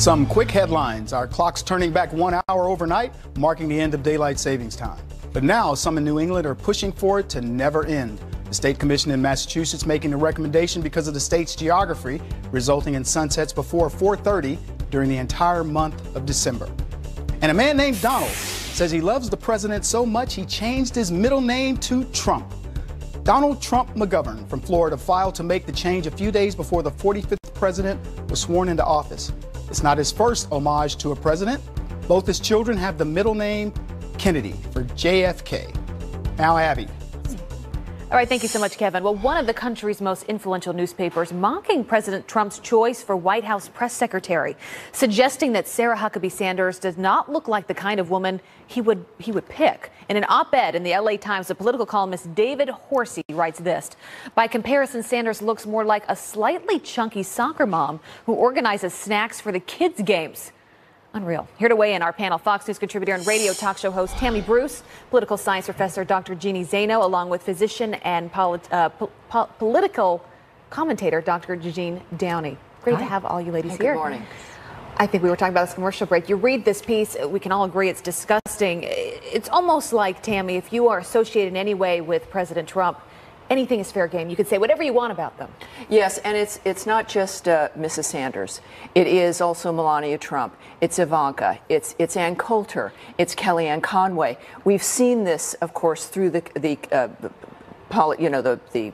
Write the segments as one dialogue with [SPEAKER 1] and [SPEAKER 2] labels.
[SPEAKER 1] Some quick headlines. Our clock's turning back 1 hour overnight, marking the end of daylight savings time. But now some in New England are pushing for it to never end. The State Commission in Massachusetts making a recommendation because of the state's geography, resulting in sunsets before 4:30 during the entire month of December. And a man named Donald says he loves the president so much he changed his middle name to Trump. Donald Trump McGovern from Florida filed to make the change a few days before the 45th president was sworn into office. It's not his first homage to a president. Both his children have the middle name Kennedy for JFK. Now, Abby.
[SPEAKER 2] All right, thank you so much, Kevin. Well, one of the country's most influential newspapers mocking President Trump's choice for White House press secretary, suggesting that Sarah Huckabee Sanders does not look like the kind of woman he would pick. In an op-ed in the LA Times, the political columnist David Horsey writes this: by comparison, Sanders looks more like a slightly chunky soccer mom who organizes snacks for the kids' games. Unreal. Here to weigh in, our panel, Fox News contributor and radio talk show host Tammy Bruce, political science professor Dr. Jeanine Downie, along with physician and political commentator Dr. Jeanine Downie. Great to have all you ladies here.
[SPEAKER 3] Good morning.
[SPEAKER 2] I think we were talking about this commercial break. You read this piece, we can all agree it's disgusting. It's almost like, Tammy, if you are associated in any way with President Trump, anything is fair game. You could say whatever you want about them.
[SPEAKER 3] Yes, and it's not just Mrs. Sanders. It is also Melania Trump. It's Ivanka. It's Ann Coulter. It's Kellyanne Conway. We've seen this, of course, through the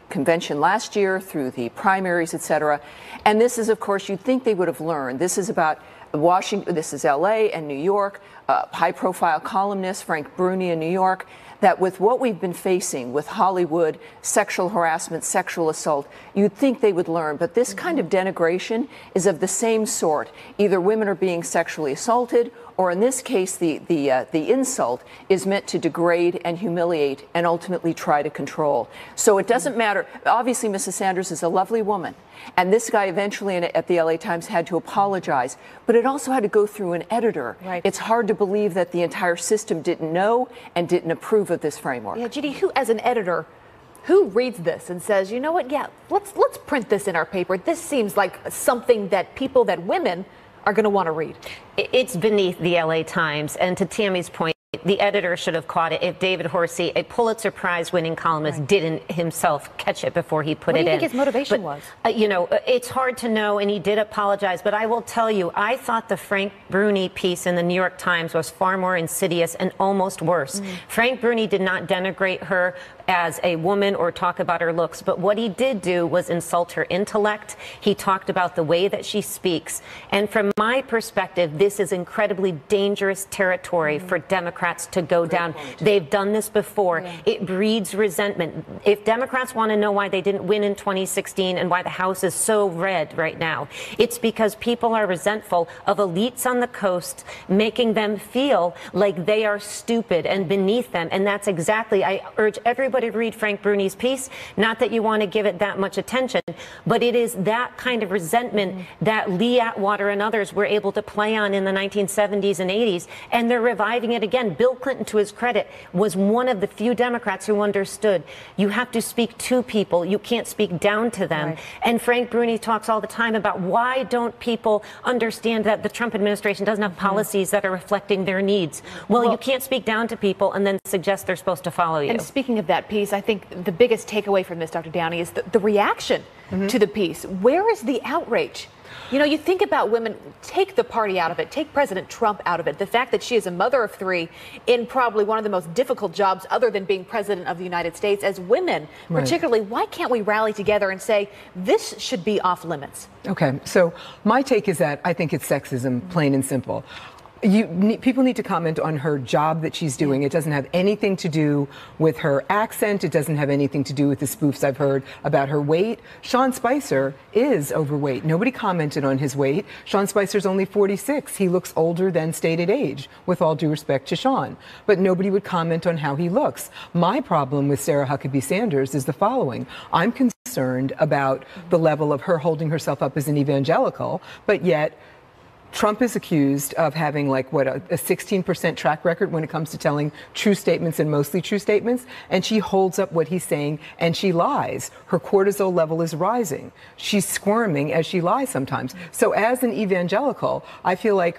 [SPEAKER 3] convention last year, through the primaries, etc. And this is, of course, you'd think they would have learned. This is about Washington. This is L.A. and New York. High-profile columnist Frank Bruni in New York. That with what we've been facing with Hollywood, sexual harassment, sexual assault, you'd think they would learn. But this kind of denigration is of the same sort. Either women are being sexually assaulted, or in this case, the insult is meant to degrade and humiliate and ultimately try to control. So it doesn't matter. Obviously, Mrs. Sanders is a lovely woman. And this guy eventually at the LA Times had to apologize. But it also had to go through an editor.
[SPEAKER 2] Right.
[SPEAKER 3] It's hard to believe that the entire system didn't know and didn't approve of this framework.
[SPEAKER 2] Yeah, Judy, who, as an editor, who reads this and says, you know what, yeah, let's print this in our paper. This seems like something that women are going to want to read.
[SPEAKER 4] It's beneath the LA Times. And to Tammy's point, the editor should have caught it if David Horsey, a Pulitzer Prize winning columnist, didn't himself catch it before he put it in.
[SPEAKER 2] What do you think his motivation was?
[SPEAKER 4] It's hard to know, and he did apologize. But I will tell you, I thought the Frank Bruni piece in the New York Times was far more insidious and almost worse. Frank Bruni did not denigrate her as a woman or talk about her looks, but what he did do was insult her intellect. He talked about the way that she speaks. And from my perspective, this is incredibly dangerous territory for Democrats to go down. They've done this before. It breeds resentment. If Democrats want to know why they didn't win in 2016 and why the House is so red right now, it's because people are resentful of elites on the coast making them feel like they are stupid and beneath them. And that's exactly, I urge everybody to read Frank Bruni's piece. Not that you want to give it that much attention, but it is that kind of resentment that Lee Atwater and others were able to play on in the 1970s and 80s, and they're reviving it again. Bill Clinton, to his credit, was one of the few Democrats who understood you have to speak to people, you can't speak down to them. Right. And Frank Bruni talks all the time about why don't people understand that the Trump administration doesn't have policies that are reflecting their needs. Well, you can't speak down to people and then suggest they're supposed to follow you.
[SPEAKER 2] And speaking of that piece, I think the biggest takeaway from this, Dr. Downie, is the reaction to the piece. Where is the outrage? You know, you think about women, take the party out of it, take President Trump out of it. The fact that she is a mother of three in probably one of the most difficult jobs other than being president of the United States, as women, particularly, why can't we rally together and say this should be off limits?
[SPEAKER 5] Okay, so my take is that I think it's sexism, plain and simple. People need to comment on her job that she's doing. It doesn't have anything to do with her accent. It doesn't have anything to do with the spoofs I've heard about her weight. Sean Spicer is overweight. Nobody commented on his weight. Sean Spicer's only 46. He looks older than stated age, with all due respect to Sean. But nobody would comment on how he looks. My problem with Sarah Huckabee Sanders is the following. I'm concerned about the level of her holding herself up as an evangelical, but yet Trump is accused of having like what a 16% track record when it comes to telling true statements and mostly true statements, and she holds up what he's saying and she lies. Her cortisol level is rising. She's squirming as she lies sometimes. So as an evangelical, I feel like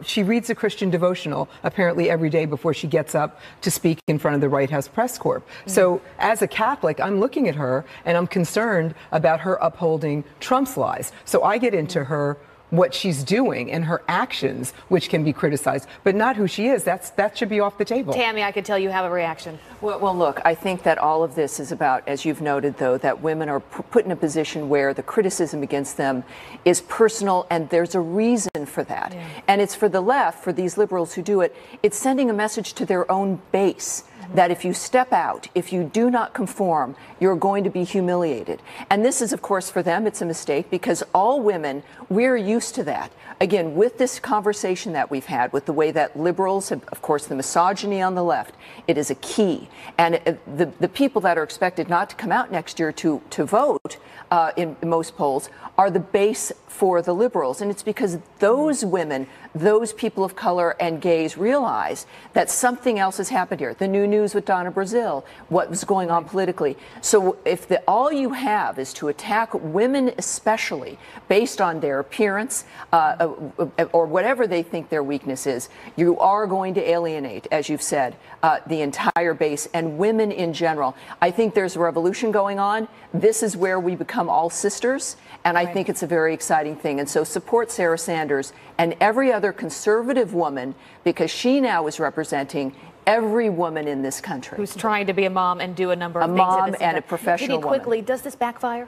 [SPEAKER 5] she reads a Christian devotional apparently every day before she gets up to speak in front of the White House press corps. So as a Catholic, I'm looking at her and I'm concerned about her upholding Trump's lies. So I get into what she's doing and her actions, which can be criticized, but not who she is. That should be off the table.
[SPEAKER 2] Tammy, I could tell you have a reaction.
[SPEAKER 3] Well, look, I think that all of this is about, as you've noted, though, that women are put in a position where the criticism against them is personal, and there's a reason for that. Yeah. And it's for the left, for these liberals who do it, it's sending a message to their own base that if you step out, if you do not conform, you're going to be humiliated. And this is, of course, for them, it's a mistake because all women, we're used to that. Again, with this conversation that we've had, with the way that liberals have, of course, the misogyny on the left, it is a key. And the people that are expected not to come out next year to vote in most polls are the base for the liberals. And it's because those women, those people of color and gays realize that something else has happened here. The new news with Donna Brazile, what was going on politically. So if all you have is to attack women especially based on their appearance or whatever they think their weakness is, you are going to alienate, as you've said, the entire base and women in general. I think there's a revolution going on. This is where we become all sisters. And I think it's a very exciting thing. And so support Sarah Sanders and every other conservative woman, because she now is representing every woman in this country
[SPEAKER 2] who's trying to be a mom and do a number of things.
[SPEAKER 3] A mom and a professional woman.
[SPEAKER 2] Quickly, does this backfire?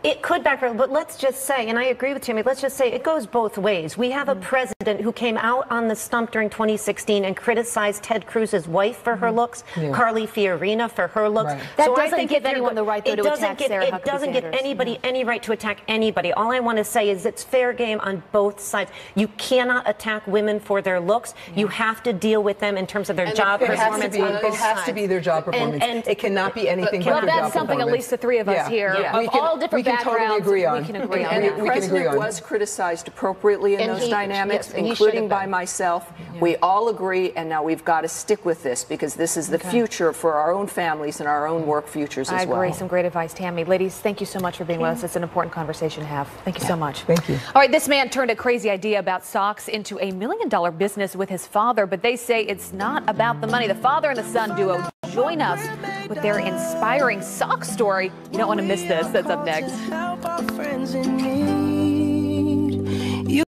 [SPEAKER 4] It could backfire, but let's just say, and I agree with Tammy, let's just say it goes both ways. We have a president who came out on the stump during 2016 and criticized Ted Cruz's wife for her looks, Carly Fiorina for her looks.
[SPEAKER 2] Right. That doesn't give anyone the right, though, to attack Sarah Huckabee Sanders.
[SPEAKER 4] It doesn't give anybody any right to attack anybody. All I want to say is it's fair game on both sides. You cannot attack women for their looks. You have to deal with them in terms of their job performance.
[SPEAKER 5] It has to be their job performance. And it cannot be anything but their job performance.
[SPEAKER 2] Well, that's something at least the three of us here, of all different backgrounds,
[SPEAKER 5] totally agree on.
[SPEAKER 2] we can agree on.
[SPEAKER 3] And the president was criticized appropriately in those dynamics, including by myself. We all agree, and now we've got to stick with this because this is the future for our own families and our own work futures as well.
[SPEAKER 2] I agree. Some great advice, Tammy. Ladies, thank you so much for being with us. It's an important conversation to have. Thank you so much.
[SPEAKER 5] Thank you.
[SPEAKER 2] All right, this man turned a crazy idea about socks into $1 million business with his father, but they say it's not about the money. The father and the son duo join us with their inspiring sock story. You don't want to miss this. That's up next.